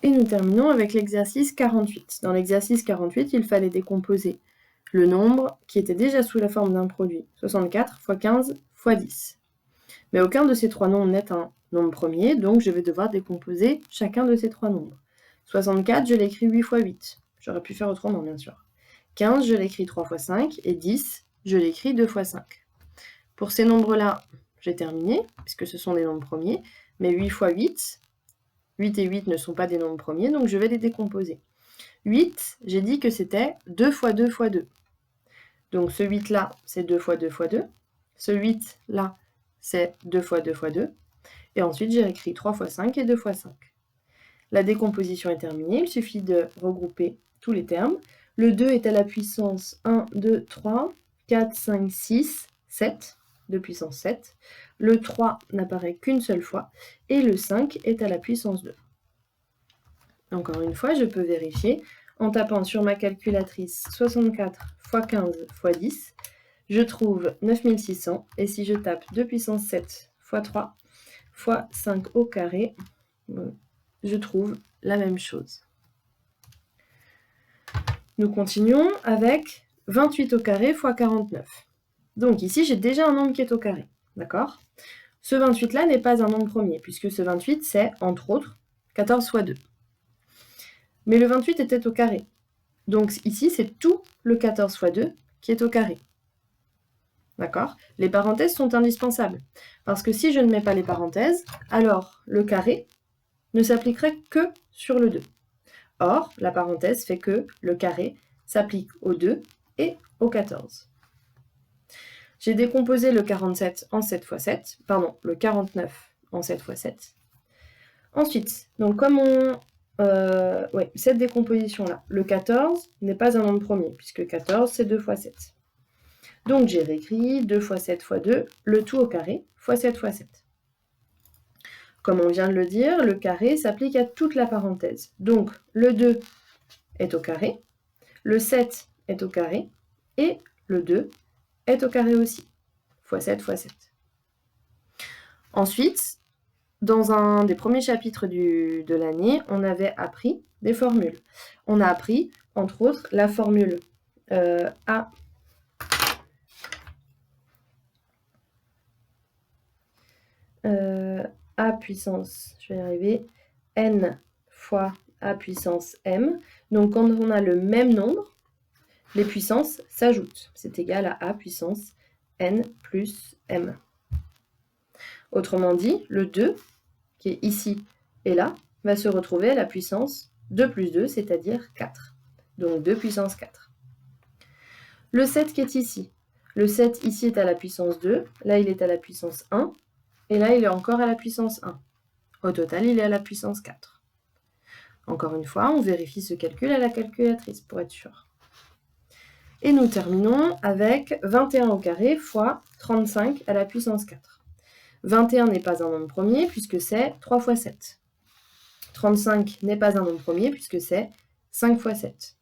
Et nous terminons avec l'exercice 48. Dans l'exercice 48, il fallait décomposer le nombre qui était déjà sous la forme d'un produit, 64 x 15 x 10. Mais aucun de ces trois nombres n'est un nombre premier, donc je vais devoir décomposer chacun de ces trois nombres. 64, je l'écris 8 x 8. J'aurais pu faire autrement, bien sûr. 15, je l'écris 3 x 5, et 10, je l'écris 2 x 5. Pour ces nombres-là, j'ai terminé, puisque ce sont des nombres premiers, mais 8 x 8, 8 et 8 ne sont pas des nombres premiers, donc je vais les décomposer. 8, j'ai dit que c'était 2 x 2 x 2. Donc ce 8-là, c'est 2 x 2 x 2. Ce 8-là, c'est 2 x 2 x 2. Et ensuite, j'ai écrit 3 x 5 et 2 x 5. La décomposition est terminée, il suffit de regrouper tous les termes. Le 2 est à la puissance 1, 2, 3, 4, 5, 6, 7, de puissance 7. Le 3 n'apparaît qu'une seule fois, et le 5 est à la puissance 2. Encore une fois, je peux vérifier en tapant sur ma calculatrice 64 x 15 x 10, je trouve 9600, et si je tape 2 puissance 7 x 3 x 5 au carré, je trouve la même chose. Nous continuons avec 28 au carré x 49. Donc ici, j'ai déjà un nombre qui est au carré, d'accord? Ce 28-là n'est pas un nombre premier, puisque ce 28, c'est, entre autres, 14 x 2. Mais le 28 était au carré. Donc ici, c'est tout le 14 x 2 qui est au carré. D'accord? Les parenthèses sont indispensables. Parce que si je ne mets pas les parenthèses, alors le carré ne s'appliquerait que sur le 2. Or, la parenthèse fait que le carré s'applique au 2 et au 14. J'ai décomposé le 47 en 7 x 7, pardon, le 49 en 7 x 7. Ensuite, donc comme cette décomposition-là, le 14 n'est pas un nombre premier, puisque 14, c'est 2 x 7. Donc j'ai réécrit 2 x 7 x 2, le tout au carré, x 7 x 7. Comme on vient de le dire, le carré s'applique à toute la parenthèse. Donc le 2 est au carré, le 7 est au carré, et le 2 est au carré aussi, x 7 x 7. Ensuite, dans un des premiers chapitres de l'année, on avait appris des formules. On a appris, entre autres, la formule A puissance, je vais y arriver, n fois A puissance m. Donc quand on a le même nombre, les puissances s'ajoutent. C'est égal à A puissance n plus m. Autrement dit, le 2, qui est ici et là, va se retrouver à la puissance 2 plus 2, c'est-à-dire 4. Donc 2 puissance 4. Le 7 qui est ici. Le 7 ici est à la puissance 2, là il est à la puissance 1, et là il est encore à la puissance 1. Au total, il est à la puissance 4. Encore une fois, on vérifie ce calcul à la calculatrice pour être sûr. Et nous terminons avec 21 au carré fois 35 à la puissance 4. 21 n'est pas un nombre premier puisque c'est 3 x 7. 35 n'est pas un nombre premier puisque c'est 5 x 7.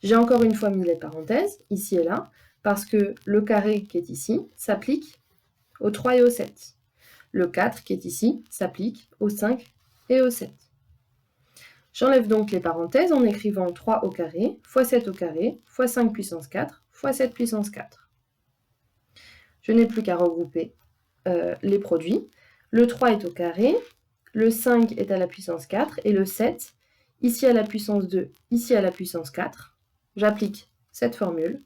J'ai encore une fois mis les parenthèses, ici et là, parce que le carré qui est ici s'applique au 3 et au 7. Le 4 qui est ici s'applique au 5 et au 7. J'enlève donc les parenthèses en écrivant 3 au carré, x 7 au carré, x 5 puissance 4, x 7 puissance 4. Je n'ai plus qu'à regrouper les produits. Le 3 est au carré, le 5 est à la puissance 4, et le 7, ici à la puissance 2, ici à la puissance 4. J'applique cette formule.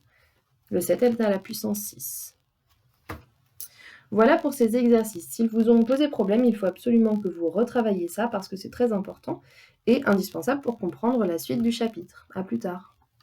Le 7 est à la puissance 6. Voilà pour ces exercices. S'ils vous ont posé problème, il faut absolument que vous retravailliez ça parce que c'est très important et indispensable pour comprendre la suite du chapitre. À plus tard.